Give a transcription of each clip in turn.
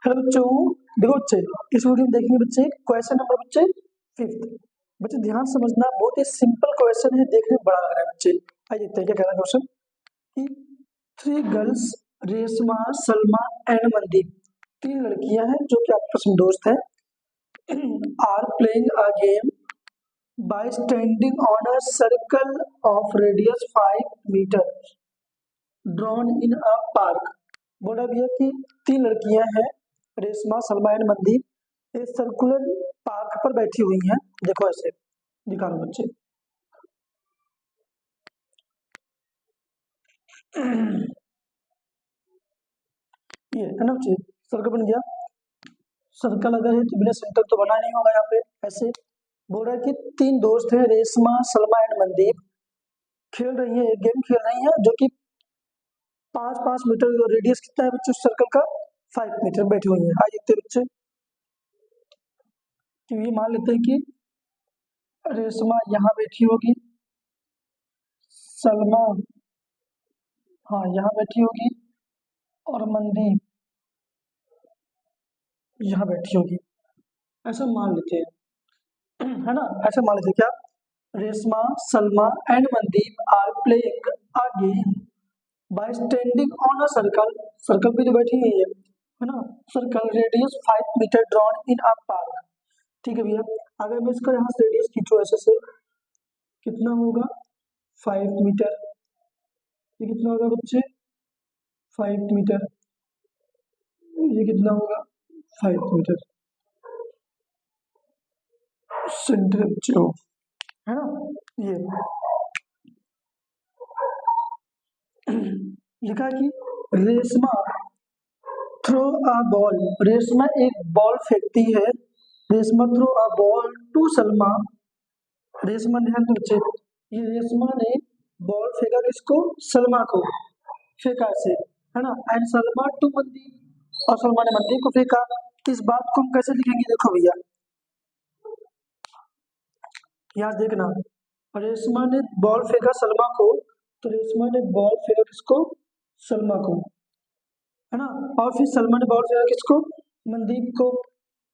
Hello बच्चों, देखो बच्चे, इस वीडियो में देखेंगे बच्चे क्वेश्चन नंबर बच्चे 5th। बच्चे ध्यान से समझना, बहुत ही सिंपल क्वेश्चन है, देखने में बड़ा लग रहा है बच्चे। आइए देखते हैं क्या कह रहा है क्वेश्चन कि 3 गर्ल्स रेशमा, सलमा एंड मनदीप, 3 लड़कियां हैं जो कि आपस में दोस्त हैं, are playing a game by standing on a circle of radius 5 metre drawn in a park. बोला भैया कि 3 लड़कियां हैं, रेशमा, सलमा एंड मनदीप, एक सर्कुलर पार्क पर बैठी हुई हैं। देखो ऐसे दिखा लो बच्चे। ये है ना बच्चे, सर्कल बन गया। सर्कल अगर है तो बिना सेंटर तो बना नहीं होगा यहाँ पे। ऐसे बोल रहा है कि 3 दोस्त हैं, रेशमा, सलमा एंड मनदीप, खेल रही है, एक गेम खेल रही है जो कि 5-5 मीटर रेडियस कितना है बच्चे उस सर्कल का, 5 मीटर बैठी हुई है। आइए देखते हैं बच्चे, तो ये मान लेते हैं कि रेशमा यहाँ बैठी होगी, सलमा हाँ यहाँ बैठी होगी और मनदीप यहाँ बैठी होगी। ऐसा मान लेते हैं, है ना, ऐसा मान लेते हैं क्या, Reshma, Salma and Mandeep are playing a game by standing on a circle, circle पे जो बैठी हुई है ना, circle radius 5 metre drawn in a park. ठीक है भैया, अगर मैं इसका यहाँ से रेडियस खींचूं ऐसे से, कितना होगा 5 मीटर। ये कितना होगा बच्चे 5 मीटर। ये कितना होगा 5 मीटर। सेंटर बच्चे हो, है ना। ये लिखा कि Reshma throw a ball, Reshma एक बॉल फेंकती है, Reshma throw a ball to Salma, Reshma ध्यान दो बच्चे, ये रेशमा ने बॉल फेंका किसको, सलमा को फेंका ऐसे, है ना, एंड सलमा टू मनदीप, और सलमा ने मनदीप को फेंका। इस बात को हम कैसे लिखेंगे, देखो भैया यहाँ देखना, रेशमा ने बॉल फेंका सलमा को, तो रेशमा ने बॉल फेंका किसको, सलमा को, है ना, और फिर सलमा ने बॉल फेंका किसको, मनदीप को,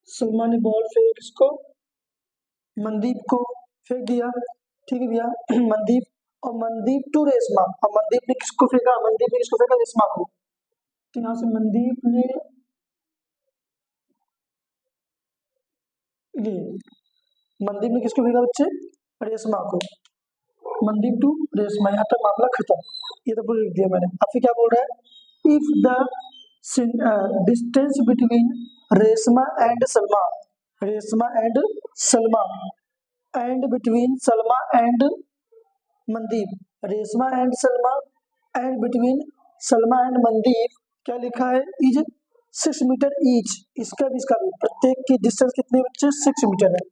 सलमा ने बॉल फेंका किसको, मनदीप को फेंक दिया। ठीक है भैया, मनदीप और मनदीप टू रेशमा, और मनदीप ने किसको फेंका, मनदीप ने किसको फेंका, रेशमा को। तो यहाँ से मनदीप ने ये, मनदीप ने किसको फेंका बच्चे, रेशमा को, मनदीप टू रेशमा, यहाँ तक मामला खत्म। ये तो पूरा लिख दिया मैंने। अब फिर क्या बोल रहा है, if the distance between Reshma and Salma, Reshma and Salma, and between Salma and Mandeep, Reshma and Salma, and between Salma and Mandeep, क्या लिखा है, इज 6 मीटर ईच, इसका भी इसका भी, प्रत्येक की डिस्टेंस कितने बच्चे, 6 मीटर है।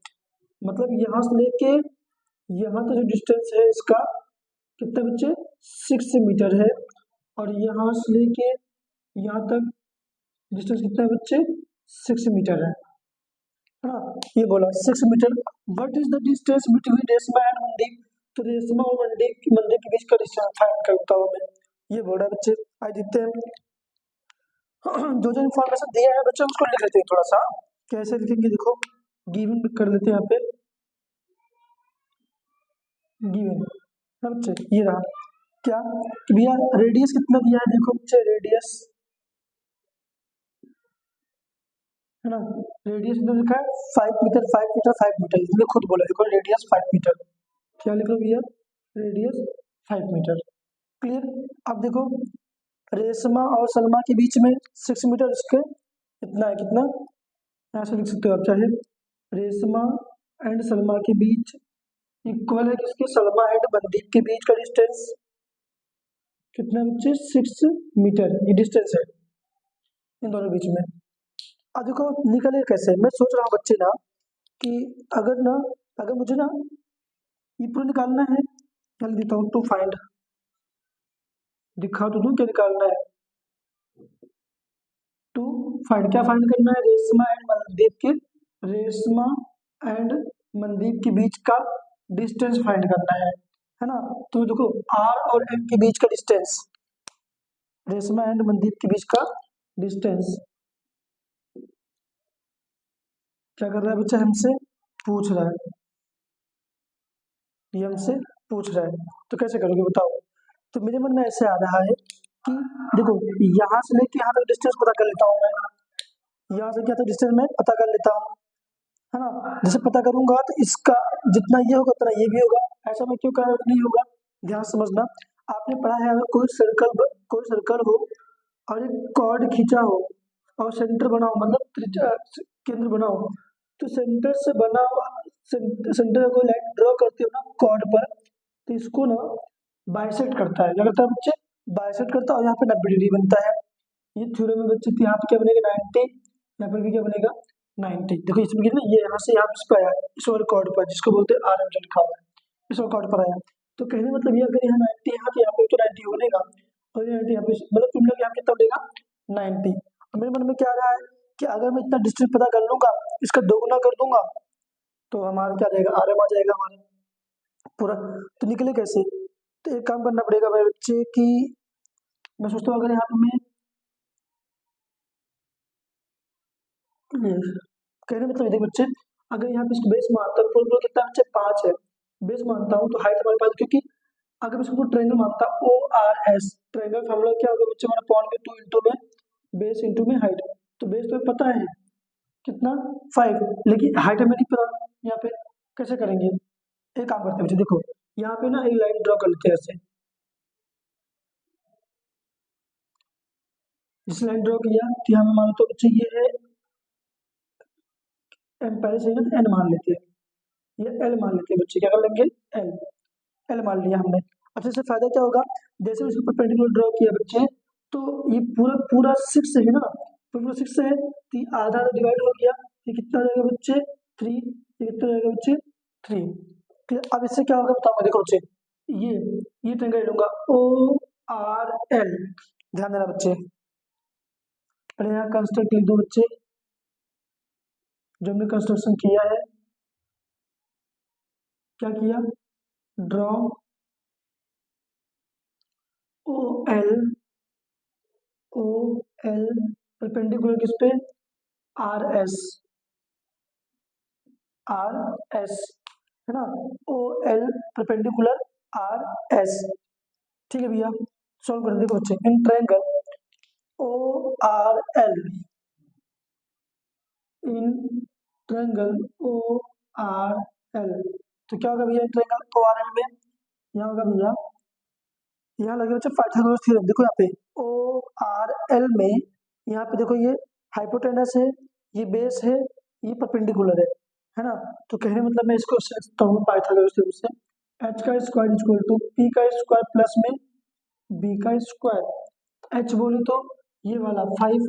मतलब यहाँ से लेके यहाँ तक जो डिस्टेंस है इसका कितने बच्चे, 6 मीटर है, और यहाँ से लेके यहाँ तक डिस्टेंस कितना है बच्चे, 6 मीटर है। हाँ, ये बोला 6 metre. What is the distance between Reshma and Mandeep, तो रेशमा और मनदीप के बीच का डिस्टेंस फाइंड करता हूँ मैं, ये बोल रहा है बच्चे। आज देखते हैं जो जो इन्फॉर्मेशन दिया है बच्चे उसको लिख लेते हैं थोड़ा सा, कैसे लिखेंगे देखो, गिवन कर लेते हैं यहाँ पे, गिवन है बच्चे, ये रहा क्या कि भैया रेडियस कितना दिया है, देखो बच्चे रेडियस, है ना, रेडियस कितना लिखा है 5 मीटर, 5 मीटर, 5 मीटर, इसलिए खुद बोला देखो रेडियस 5 मीटर। क्या लिख लो भैया, रेडियस 5 मीटर। क्लियर। अब देखो रेशमा और सलमा के बीच में 6 मीटर, इसके इतना है, कितना, यहाँ से लिख सकते हो आप चाहे, रेशमा एंड सलमा के बीच इक्वल है किसके, सलमा एंड मनदीप के बीच का डिस्टेंस कितना बच्चे, 6 मीटर, ये डिस्टेंस है इन दोनों बीच में। अब देखो निकले कैसे, मैं सोच रहा हूँ बच्चे ना कि अगर ना, अगर मुझे ना ये पूरा निकालना है, चल देता हूँ, टू फाइंड, दिखा तो दूं क्या निकालना है, टू फाइंड, क्या फाइंड करना है, रेशमा एंड मनदीप के, रेशमा एंड मनदीप के बीच का डिस्टेंस फाइंड करना है ना। तो देखो आर और एम के बीच का डिस्टेंस, रेशमा एंड मनदीप के बीच का डिस्टेंस, क्या कर रहा है बच्चा, हमसे पूछ रहा है, ये हमसे पूछ रहा है, तो कैसे करोगे बताओ। तो मेरे मन में ऐसे आ रहा है कि देखो, यहाँ से लेके यहाँ तक डिस्टेंस पता कर लेता हूँ मैं, यहाँ से क्या था डिस्टेंस मैं पता कर लेता हूँ, है ना। जैसे पता करूंगा तो इसका जितना ये होगा उतना ये भी होगा, ऐसा मैं क्यों कर रहा हूँ, नहीं होगा। ध्यान से समझना, आपने पढ़ा है अगर कोई सर्कल हो और एक कॉर्ड खींचा हो और सेंटर बनाओ, मतलब केंद्र बनाओ, तो सेंटर से बना हुआ सेंटर को लाइन ड्रॉ करते हो ना कॉर्ड पर, तो इसको ना बाइसेक्ट करता है, क्या करता है बच्चे, बाइसेक्ट करता है, और यहाँ पे 90 डिग्री बनता है। ये थ्योरम में बच्चे, तो यहाँ पे क्या बनेगा 90, यहाँ पर भी क्या बनेगा 90। देखो इसमें कितना, ये यहाँ से यहाँ पे आया इस और कॉर्ड पर, जिसको बोलते हैं आर एम जो लिखा हुआ है, इस और कॉर्ड पर आया। तो कहने का मतलब ये, अगर यहाँ 90 यहाँ पे, यहाँ पे तो 90 बनेगा, और ये 90 यहाँ पे, मतलब तुम लोग यहाँ कितना बनेगा 90। और मेरे मन में क्या आ रहा है कि अगर मैं इतना डिस्टेंस पता कर लूंगा, इसका दोगुना कर दूंगा, तो हमारा क्या जाएगा, आर एम आ जाएगा हमारा पूरा। तो निकले कैसे, तो एक काम करना पड़ेगा मेरे बच्चे कि मैं सोचता हूँ अगर यहाँ पे मैं कहने मतलब देखो बच्चे, अगर यहाँ पे इसको बेस मानता हूँ, पूरा कितना बच्चे 5 है, बेस मानता हूँ तो हाइट हमारे पास, क्योंकि अगर मैं इसको ट्रायंगल मानता O R S, triangle formula क्या होगा बच्चे हमारा, पॉन के 2 इंटू में बेस इंटू में हाइट, तो बेस तो पता है कितना 5, लेकिन हाइट हमें नहीं पता, यहाँ पे कैसे करेंगे। एक काम करते हैं बच्चे, देखो यहाँ पे ना एक लाइन ड्रॉ कर लेते हैं ऐसे, जिस लाइन ड्रॉ किया तो यहाँ पे मान लो तो बच्चे ये है एम, पहले से एन मान लेते हैं, ये एल मान लेते हैं बच्चे, क्या कर लेंगे एल, एल मान लिया हमने। अच्छा इससे फायदा क्या होगा, जैसे उसके ऊपर पेंटिकुलर ड्रॉ किया बच्चे, तो ये पूरा पूरा 6 है ना, पूरा 6 है, तो ये आधा डिवाइड हो गया, ये कितना रहेगा बच्चे 3, ये कितना रहेगा बच्चे 3। अब इससे क्या होगा बताओ, देखो बच्चे, ये ये ट्रायंगल लूंगा ओ आर एल, ध्यान देना बच्चे, पहले यहाँ कंस्ट्रक्ट लिख दो बच्चे, जो हमने कंस्ट्रक्शन किया है, क्या किया, draw O L, O L perpendicular किस पे, आर एस, आर एस, है ना, O L perpendicular R S. ठीक है भैया, सॉल्व कर देखो बच्चे, in triangle O R L, in triangle O R L, तो क्या होगा भैया ट्रायंगल ओ आर एल में, यहाँ होगा भैया, यहाँ लगे बच्चे पाइथागोरस थ्योरम, देखो यहाँ पे ओ आर एल में, यहाँ पे देखो ये हाइपोटेनस है, ये बेस है, ये परपेंडिकुलर है ना। तो कहने मतलब मैं इसको सकता हूँ पाइथागोरस थ्योरम से, एच का स्क्वायर इक्वल टू पी का स्क्वायर प्लस में बी का स्क्वायर, एच बोले तो ये वाला 5,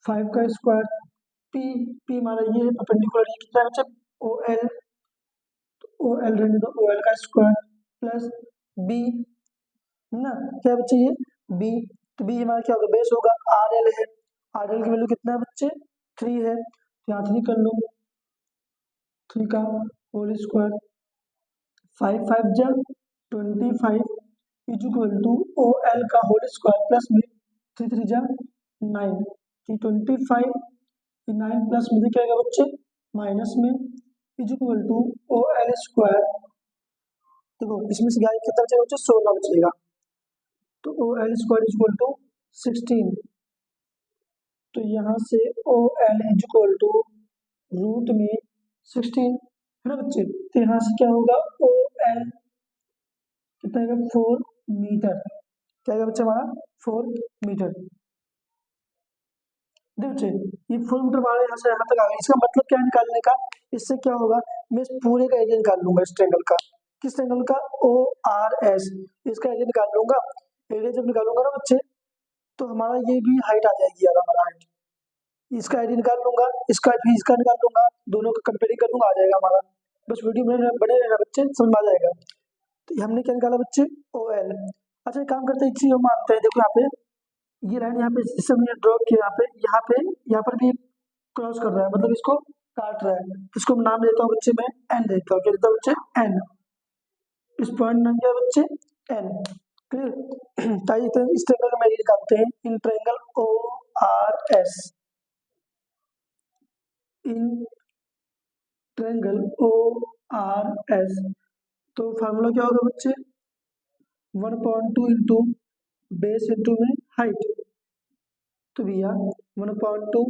5 का स्क्वायर, पी, पी हमारा ये है परपेंडिकुलर, ये कितना है बच्चे ओ एल, ओ एल रहने दो, ओ एल का स्क्वायर प्लस बी, है ना, क्या बच्चे ये बी, तो बी हमारा क्या होगा बेस होगा, आर एल है, आर एल की वैल्यू कितना है बच्चे 3 है, तो यहाँ 3 कर लो, 3 का होल स्क्वायर, 5 5 जा 25 is equal to O L का होल स्क्वायर प्लस में 3 3 जा 9, तो 25 9 प्लस में क्या आएगा बच्चे माइनस में is equal to O L square, देखो इसमें से क्या कितना बचेगा बच्चे 16 बचेगा, तो O L square is equal to 16, तो यहाँ से O L is equal to root में 16, है ना बच्चे, तो यहाँ से क्या होगा ओ एल कितना आएगा 4 मीटर, क्या आएगा बच्चे हमारा 4 मीटर। देखो बच्चे, ये 4 मीटर हमारे यहाँ से यहाँ तक आ गया, इसका मतलब क्या है निकालने का, इससे क्या होगा, मैं इस पूरे का एरिया निकाल लूंगा, इस ट्रायंगल का, किस ट्रायंगल का ओ आर एस, इसका एरिया निकाल लूंगा, एरिया जब निकालूंगा ना बच्चे, तो हमारा ये भी हाइट आ जाएगी यार, हमारा हाइट, इसका आईडी निकाल लूंगा, इसका भी इसका निकाल लूंगा, दोनों का कंपेयरिंग कर दूंगा, आ जाएगा हमारा, बस वीडियो में बने रहना बच्चे, समझ में आ जाएगा। तो हमने क्या निकाला बच्चे ओ एल। अच्छा एक काम करते हैं, एक चीज हम मानते हैं, देखो यहाँ पे ये लाइन यहाँ पे जिससे हमने ड्रॉ किया, यहाँ पर भी क्रॉस कर रहा है, मतलब इसको काट रहा है, इसको हम नाम देता हूँ बच्चे, मैं एन देता हूँ, क्या देता हूँ बच्चे एन, इस पॉइंट नाम क्या है बच्चे एन, क्लियर। ताकि इस ट्रायंगल का मैं निकालते हैं, in triangle O R S, in triangle O R S. तो फार्मूला क्या होगा बच्चे, 1/2 इंटू बेस इंटू में हाइट। तो भैया 1/2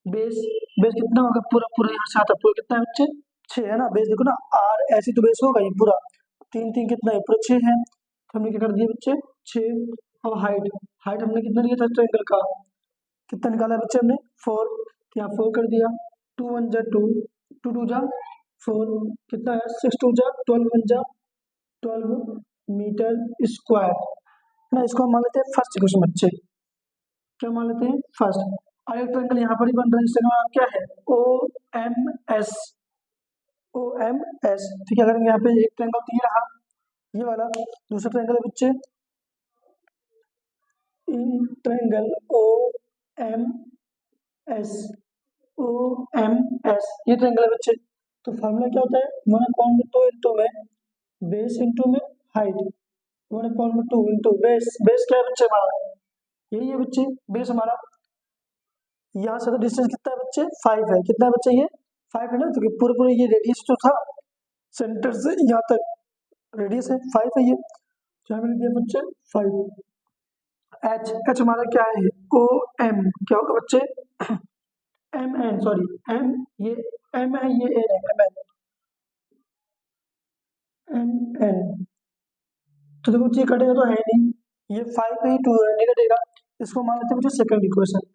बेस, बेस कितना होगा, पूरा पूरा यहाँ से आता है, पूरा कितना है बच्चे, 6 है ना। बेस देखो ना, आर ऐसी तो बेस होगा ही पूरा, 3 3 कितना है, पूरा 6 है। तो हमने क्या कर दिया बच्चे, 6। और हाइट, हाइट हमने कितना लिया था ट्रायंगल का, कितना निकाला है बच्चे हमने, 4। तो यहाँ 4 कर दिया, 2 1 जा 2, 2 2 जा 4, कितना है 6 2 जा 12, 1 जा 12 मीटर स्क्वायर है ना। इसको हम मान लेते हैं फर्स्ट क्वेश्चन बच्चे, क्या मान लेते हैं फर्स्ट। और एक ट्रायंगल यहाँ पर ही बन रहा है जिसका नाम क्या है, O M S, O M S. ठीक है, अगर यहाँ पे एक ट्रायंगल तो ये रहा, ये वाला। दूसरा ट्रायंगल है बच्चे, in triangle O M S, O M S, ये ट्रायंगल है बच्चे। तो फार्मूला क्या होता है, 1/2 इंटू में बेस इंटू में हाइट, 1/2 इंटू बेस। बेस क्या है बच्चे हमारा, यही है बच्चे बेस हमारा। यहाँ से तो डिस्टेंस कितना है बच्चे, 5 है। कितना है बच्चे, ये 5 है ना। तो पूरे पूरे ये रेडियस जो था सेंटर से यहाँ तक, रेडियस है 5 है ये। तो हमें लिख दिया बच्चे 5। एच, एच हमारा क्या है, ओ एम, क्या होगा बच्चे, एम एन, सॉरी एम, ये एम है, ये एन है, एम एन, एम एन। तो देखो ये कटेगा तो है नहीं, ये 5 पे ही 2 है, नहीं कटेगा। इसको मान लेते हैं बच्चे सेकंड इक्वेशन।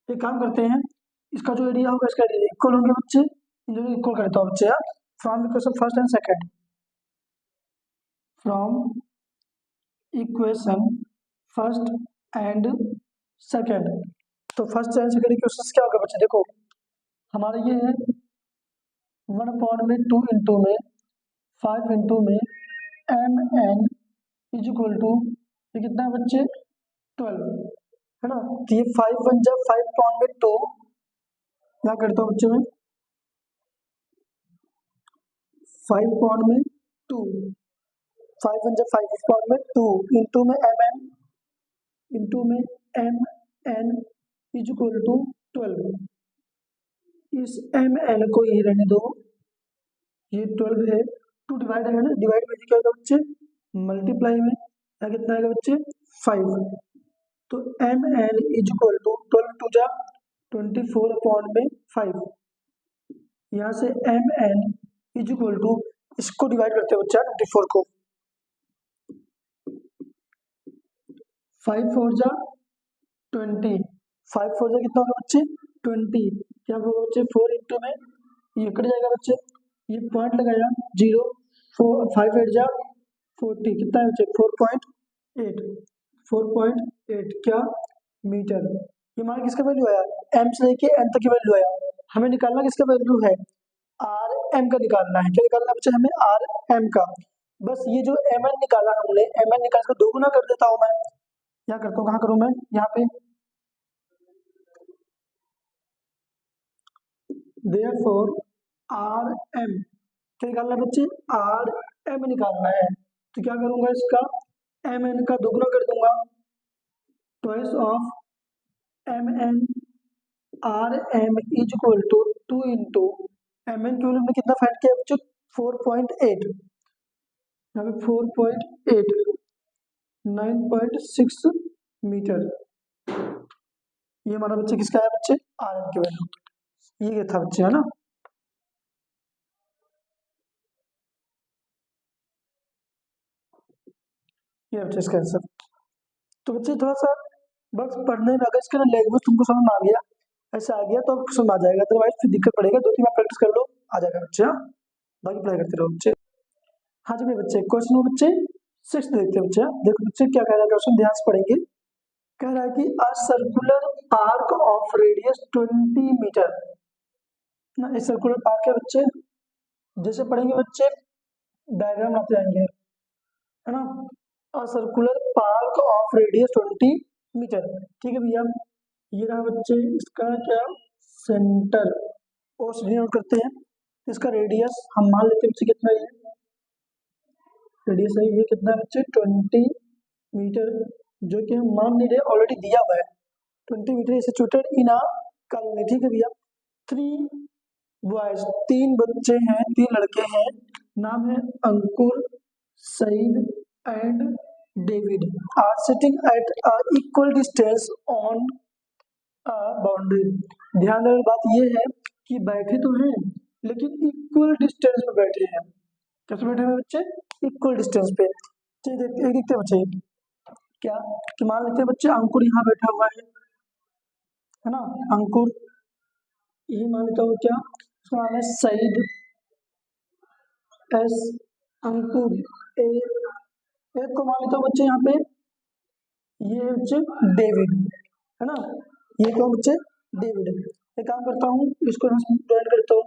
एक काम करते हैं, इसका जो एरिया होगा इसका एरिया इक्वल होंगे बच्चे, इन दोनों इक्वल करता हूँ बच्चे यार। From equation first and second, from equation first and second. तो फर्स्ट एंड सेकंड इक्वेशन क्या होगा बच्चे, देखो हमारा ये है 1/2 इंटू में 5 इंटू में M N is equal to, ये कितना है बच्चे 12 है ना। तो ये 5 1 जब 5/2, क्या करता हूँ बच्चे में 5/2, 5 1 जब 5/2 इंटू में एम एन, इंटू में M N is equal to 12। इस एम एन को ही रहने दो, ये 12 है, 2 डिवाइड है ना, डिवाइड में क्या होगा बच्चे, मल्टीप्लाई में क्या कितना आएगा बच्चे 5। तो M N is equal to 12 2 जा 24/5। यहाँ से M N is equal to, इसको डिवाइड करते हैं बच्चा 24 को, 5 4 जा 20, 5 4 जा कितना होगा बच्चे 20। क्या होगा बच्चे 4 इंटू में ये कट जाएगा बच्चे, ये पॉइंट लगाया 0, 4 5 8 जा 40, कितना है बच्चे 4.8, 4.8 क्या मीटर। ये मान किसका वैल्यू आया, एम से लेके एन तक की वैल्यू आया। हमें निकालना किसका वैल्यू है, आर एम का निकालना है। क्या निकालना है बच्चे हमें, आर एम का। बस ये जो एम एन निकाला हमने, एम एन निकाल कर 2 गुना कर देता हूँ मैं, क्या करता हूँ, कहाँ करूँ मैं, यहाँ पे therefore आर एम, क्या निकालना है बच्चे, आर एम निकालना है। तो क्या करूंगा, इसका एम एन का 2 गुना कर दूंगा, twice of M N, R M is equal to 2 into M N की वैल्यू में कितना फाइंड किया बच्चों 4.8, यहाँ पे 4.8 9.6 मीटर। ये हमारा बच्चे किसका है बच्चे, आर एम की वैल्यू, ये था बच्चे है ना। ये बच्चे इसका आंसर। तो बच्चे थोड़ा सा बस पढ़ने में, अगर इसका लैंग्वेज तुमको समझ में आ गया, ऐसा आ गया तो समझ आ जाएगा, अदरवाइज फिर दिक्कत पड़ेगा, 2 3 बार प्रैक्टिस कर लो आ जाएगा बच्चे। हाँ, बाकी पढ़ाई करते रहो बच्चे। हाँ जी मेरे बच्चे, क्वेश्चन नंबर बच्चे 6 देखते हैं बच्चे। देखो बच्चे क्या कह रहा है क्वेश्चन, ध्यान से पढ़ेंगे। कह रहा है कि a circular arc of radius 20 metre ना, ये सर्कुलर पार्क है बच्चे। जैसे पढ़ेंगे बच्चे डायग्राम आते जाएंगे है ना। A circular park of radius 20 metre, ठीक है भैया। ये रहा बच्चे इसका क्या सेंटर, और सी नोट करते हैं। इसका रेडियस हम मान लेते हैं बच्चे कितना है, रेडियस है ये कितना है बच्चे 20 मीटर, जो कि हम मान नहीं रहे, ऑलरेडी दिया हुआ है 20 metre situated in a colony, ठीक है भैया। थ्री बॉयज, तीन बच्चे हैं, तीन लड़के हैं, नाम है Ankur, Saeed and David, are sitting at equal distance on boundary. ध्यान देने बात ये है कि बैठे तो हैं लेकिन इक्वल डिस्टेंस पे बैठे हैं। कैसे बैठे हुए बच्चे? इक्वल डिस्टेंस पे। चलिए देखते एक देखते हैं बच्चे क्या कि मान लेते हैं बच्चे अंकुर यहाँ बैठा हुआ है ना, अंकुर, यही मान लेता हूँ क्या, उसका नाम है सईद, एस, अंकुर, ए, एक को मान लेता हूँ बच्चे यहाँ पे, ये बच्चे डेविड है ना, ये कौन बच्चे? डेविड। एक काम करता हूँ, इसको ज्वाइन करता हूँ,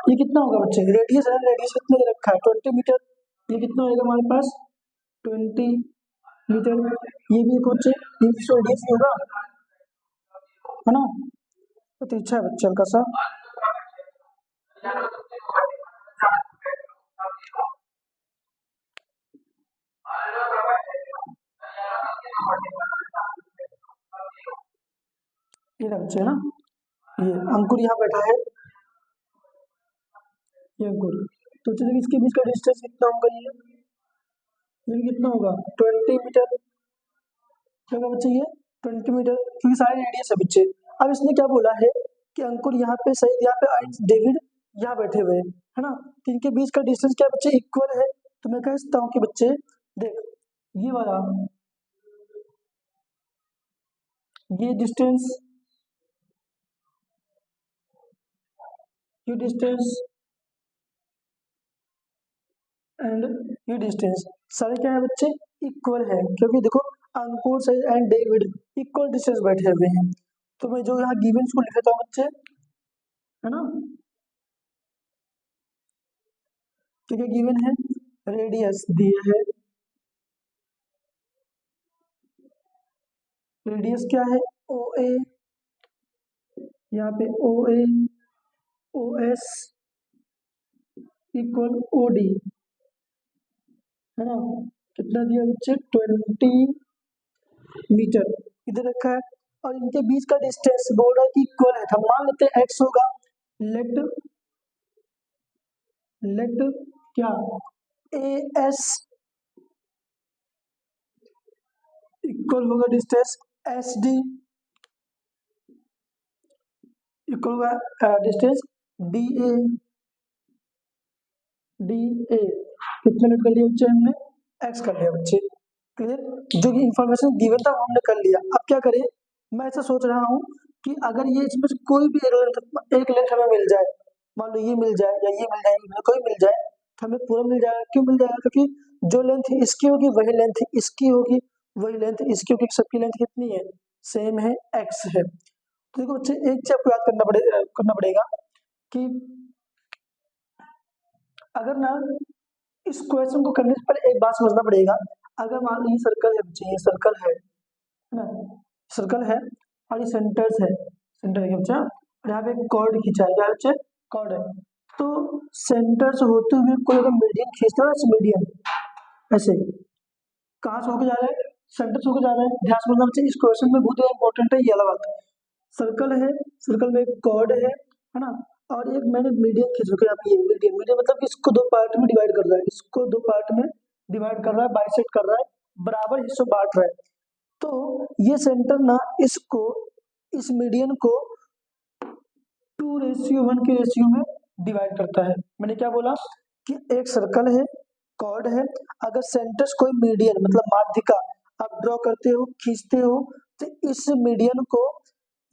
ये कितना होगा बच्चे? रेडियस है, रेडियस कितना दे रखा है? 20 मीटर। ये कितना होगा हमारे पास? 20 मीटर। ये भी एक बच्चे, ये भी रेडियस ही होगा है ना, तो तिरछा है बच्चे हल्का सा। ये रहा बच्चे है ना, ये अंकुर यहाँ बैठा है, ये अंकुर, तो चलिए इसके बीच का डिस्टेंस कितना होगा? ये कितना होगा? 20 मीटर होगा बच्चे, ये 20 मीटर, क्योंकि सारे रेडियस है बच्चे। अब इसने क्या बोला है कि अंकुर यहाँ पे, सईद यहाँ पे, डेविड यहाँ बैठे हुए हैं है ना, तो इनके बीच का डिस्टेंस क्या बच्चे? इक्वल है। तो मैं कह सकता हूँ कि बच्चे देख, ये वाला, ये डिस्टेंस, ये डिस्टेंस एंड ये डिस्टेंस सारे क्या है बच्चे? इक्वल है, क्योंकि देखो Ankur, Saeed and David equal distance बैठे हुए हैं। तो मैं जो यहाँ गिवन को लिख लेता हूँ बच्चे है ना, तो क्या गिवन है? रेडियस दिए है, रेडियस क्या है? ओ ए, यहाँ पे O A, O S equal O D है ना, कितना दिया बच्चे? 20 मीटर इधर रखा है, और इनके बीच का डिस्टेंस बोल रहा है कि इक्वल है, तो मान लेते हैं एक्स होगा। लेट लेट क्या, ए एस इक्वल होगा डिस्टेंस एस डी, इक्वल होगा distance D A, D A कितना लेट कर लिया बच्चे हमने? एक्स कर लिया बच्चे। क्लियर? जो कि इंफॉर्मेशन गिवन था वो हमने कर लिया। अब क्या करें, मैं ऐसा सोच रहा हूँ कि अगर ये इसमें से कोई भी एक लेंथ हमें मिल जाए, मान लो ये मिल जाए या ये मिल जाए, कोई मिल जाए, तो हमें पूरा मिल जाएगा। क्यों मिल जाएगा? क्योंकि जो लेंथ इसकी होगी वही लेंथ इसकी होगी, वही लेंथ इसकी होगी, सबकी लेंथ कितनी है? सेम है, एक्स है। तो देखो बच्चे एक चीज आपको याद करना पड़ेगा कि अगर ना इस क्वेश्चन को करने से पहले एक बात समझना पड़ेगा। अगर मान लो ये सर्कल है बच्चे, ये सर्कल है ना, सर्कल है और ये सेंटर्स है, सेंटर है बच्चा, और यहाँ पे कॉर्ड खींचा है, क्या बच्चे? कॉर्ड है। तो सेंटर से होते हुए कोई अगर मीडियन खींचता है, मीडियन ऐसे कहाँ से होके जा रहा है? सेंटर से होके जा रहा है। ध्यान से समझना बच्चे, इस क्वेश्चन में बहुत इंपॉर्टेंट है ये वाला बात। सर्कल है, सर्कल में एक कॉर्ड है ना, और एक मैंने मीडियन खींच रखा है यहाँ पे, ये मीडियन, मीडियन मतलब कि इसको दो पार्ट में डिवाइड कर रहा है, इसको दो पार्ट में डिवाइड कर रहा है, बाइसेक्ट कर रहा है, बराबर हिस्सों बांट रहा है। तो ये सेंटर ना इसको, इस मीडियन को 2:1 के रेशियो में डिवाइड करता है। मैंने क्या बोला कि एक सर्कल है, कॉर्ड है, अगर सेंटर्स कोई मीडियन मतलब माध्यिका आप ड्रॉ करते हो, खींचते हो, तो इस मीडियन को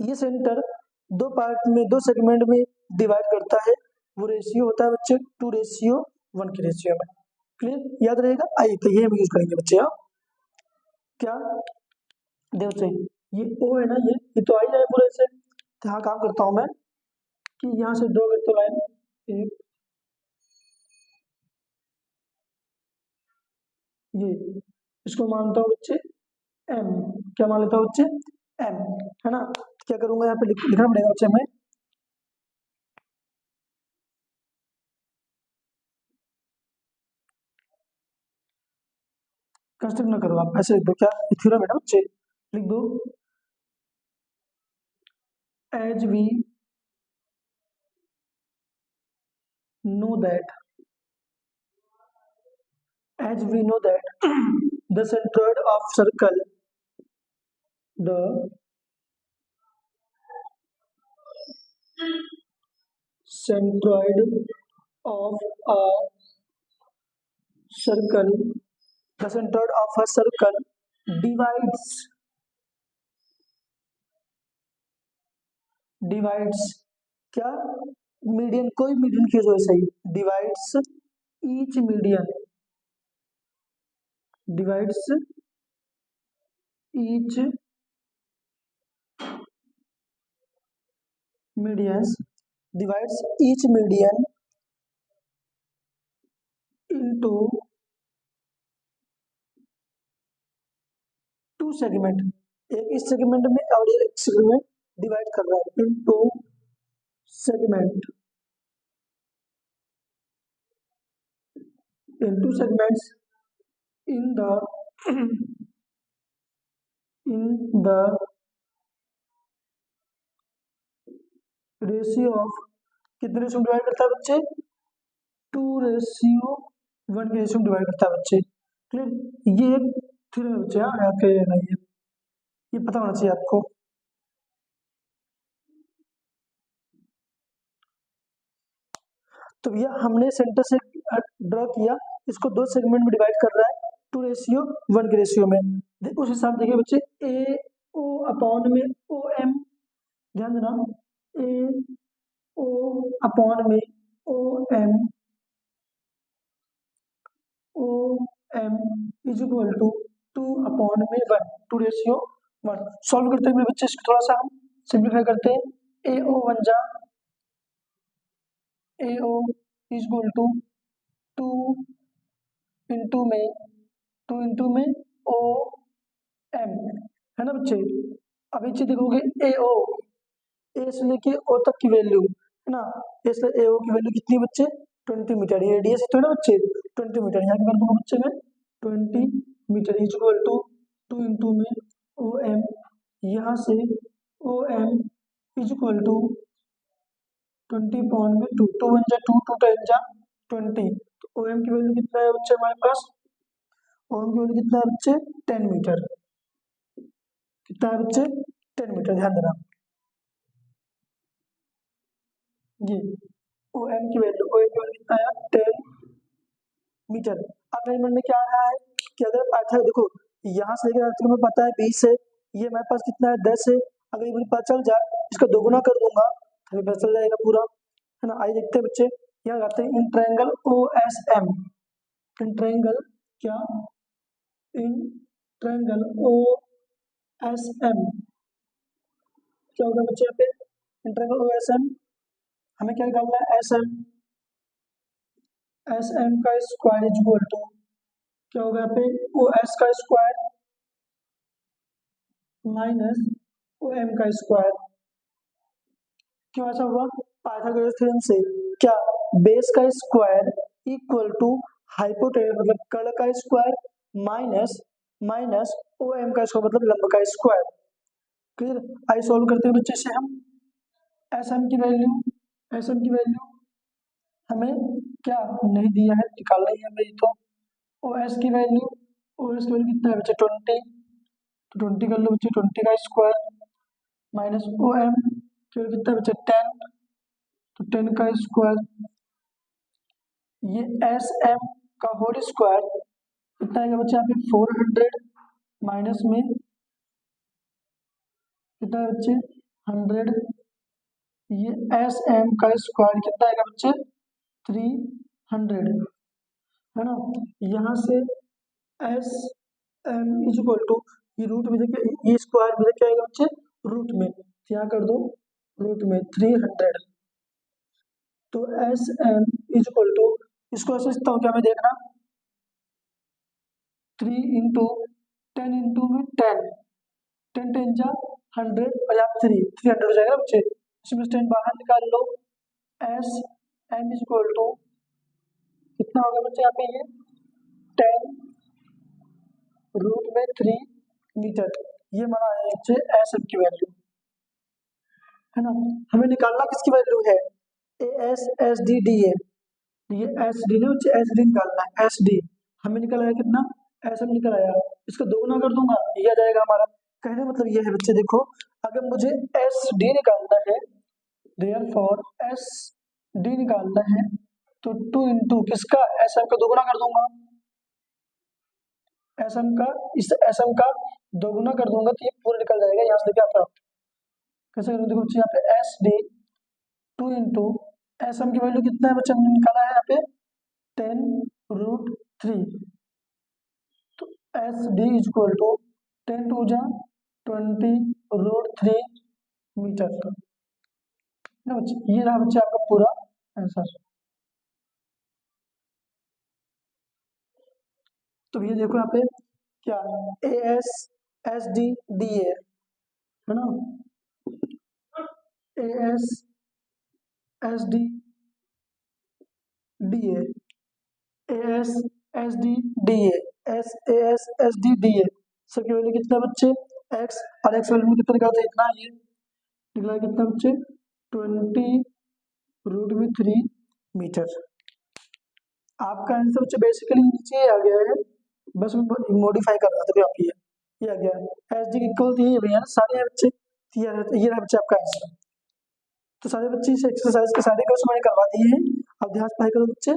ये सेंटर दो पार्ट में, दो सेगमेंट में डिवाइड करता है। वो रेशियो होता है बच्चे 2:1 के रेशियो में। क्लियर? याद रहेगा? आइए तो ये हम यूज करेंगे बच्चे। हाँ, क्या देखो चाहिए, ये ओ है ना, ये तो आ ही जाए पूरे से। तो यहाँ काम करता हूँ मैं कि यहाँ से ड्रॉ करते लाइन, एक, ये इसको मानता हूँ बच्चे एम, क्या मान लेता हूँ बच्चे? एम है ना। क्या करूंगा यहाँ पे लिखना पड़ेगा बच्चे हमें, कंस्ट्रक्ट ना करो आप, ऐसे लिख दो, क्या थ्योरम है ना बच्चे, लिख दो as we that as we know that the centroid of circle, the centroid of a circle, the centroid of a circle divides क्या, मीडियन, कोई मीडियन की वजह से divides each divides each medians divides each median into two segment, एक इस segment में और एक सेगमेंट डिवाइड कर रहा है into segment, in two segments in the ratio of, कितने रेशियो में डिवाइड करता है बच्चे, 2:1 के रेशियो में डिवाइड करता है बच्चे। क्लियर, ये एक थ्योरम है बच्चे, आपके नहीं, ये पता होना चाहिए आपको। तो भैया हमने सेंटर से ड्रॉ किया, इसको दो सेगमेंट में डिवाइड कर रहा है 2:1 के रेशियो में। उस हिसाब देखिए बच्चे, ए ओ अपॉन में ओ एम, ध्यान देना, ए ओ अपॉन में O M is equal to 2/1, 2:1। सॉल्व करते हुए बच्चे इसको थोड़ा सा हम सिंप्लीफाई करते हैं, ए ओ वन जा A O is equal to 2 into में ओ एम, है ना बच्चे। अब नीचे देखोगे ए ओ, ए से लेके ओ तक की वैल्यू है ना, ए से ए ओ की वैल्यू कितनी है बच्चे, 20 मीटर, ये रेडियस तो है ना बच्चे 20 मीटर, यहाँ कर दूंगा बच्चे में 20 metre is equal to 2 into में ओ एम, यहाँ से O M is equal to 20/2, 2 1 जा 2, 2 10 जा 20, तो ओ एम की वैल्यू कितना है बच्चे हमारे पास, ओ एम की वैल्यू कितना है बच्चे 10 मीटर, कितना है बच्चे 10 मीटर, ध्यान देना ये ओ एम की वैल्यू कितना है 10 मीटर। अब मेरे मन में क्या आ रहा है कि अगर पाइथन देखो यहाँ से लेकर तुम्हें पता है 20 है, ये मेरे पास कितना है 10 है, अगर ये मुझे पता चल जाए इसका दोगुना कर दूंगा तो पता चल जाएगा पूरा, है ना। आइए देखते हैं बच्चे, यहाँ लगाते हैं in triangle O S M, in triangle क्या, in triangle O S M क्या होगा बच्चे, यहाँ पे in triangle O S M हमें क्या निकालना है, एस एम का स्क्वायर इज इक्वल टू क्या होगा यहाँ पे, ओ एस का स्क्वायर माइनस ओ एम का स्क्वायर। क्यों ऐसा हुआ, पाइथागोरस थ्योरम से क्या, बेस का स्क्वायर इक्वल टू हाइपोटेनस मतलब कर्ण का स्क्वायर माइनस ओ एम का स्क्वायर मतलब लंब का स्क्वायर। क्लियर, आई सॉल्व करते हैं बच्चे से हम, एस एम की वैल्यू हमें क्या नहीं दिया है, निकालना ही है हमें, तो ओ एस की वैल्यू कितना है बच्चे 20, तो 20 कर लो बच्चे, 20 का स्क्वायर माइनस ओ एम फिर कितना बच्चे 10, तो 10 का स्क्वायर, ये एस एम का होल स्क्वायर कितना आएगा बच्चे यहाँ पे 400 माइनस में कितना है बच्चे 100, ये एस एम का स्क्वायर कितना आएगा बच्चे 300, है ना। यहाँ से S M is equal to, ये रूट में देखिए ये स्क्वायर में क्या आएगा बच्चे रूट में, क्या कर दो रूट में 300, तो S M is equal to, इसको ऐसे लिखता हूँ क्या मैं, देखना 3 इंटू 10 इंटू में 10, 10 10 जा 100 और यहाँ 300 हो जाएगा बच्चे, इसमें 10 बाहर निकाल लो, S M is equal to कितना होगा बच्चे यहाँ पे, ये 10 रूट में 3 मीटर, ये हमारा है बच्चे एस एम की वैल्यू, है ना। हमें निकालना किसकी वैल्यू है, A S S D D A, ये एस डी ने बच्चे एस डी निकालना है, एस डी हमें निकल आया कितना, एस एम निकल आया, इसको दोगुना कर दूंगा ये आ जाएगा हमारा। कहने मतलब ये है बच्चे देखो, अगर मुझे एस डी निकालना है, देयरफॉर एस डी निकालना है, तो 2 इंटू किसका, एस एम का दोगुना कर दूंगा, एस एम का, इस एस एम का दोगुना कर दूंगा तो ये पूरा निकल जाएगा। यहाँ से देखिए आप कैसे करूँ, देखो बच्चे यहाँ पे S D 2 into S M की वैल्यू कितना है बच्चे, हमने निकाला है यहाँ पे 10√3, तो S D is equal to 10 टू जा 20√3 मीटर ना बच्चे। ये रहा बच्चे आपका पूरा आंसर। तो ये देखो यहाँ पे क्या A S S D D A है ना, A S S D D A, A S S D D S A S S D D A सबकी वैल्यू कितना है बच्चे, एक्स, और एक्स वैल्यू में कितना निकालते हैं, इतना, ये निकला कितना बच्चे 20√3 मीटर। आपका आंसर बच्चे बेसिकली नीचे आ गया है, बस मैं मॉडिफाई कर रहा था, तो आप ये आ गया एस डी इक्वल तो ये भैया सारे बच्चे, ये रहा बच्चे आपका आंसर। तो सारे बच्चे इस एक्सरसाइज के सारे क्वेश्चन मैंने करवा दिए हैं, अब ध्यान से पढ़ाई करो बच्चे।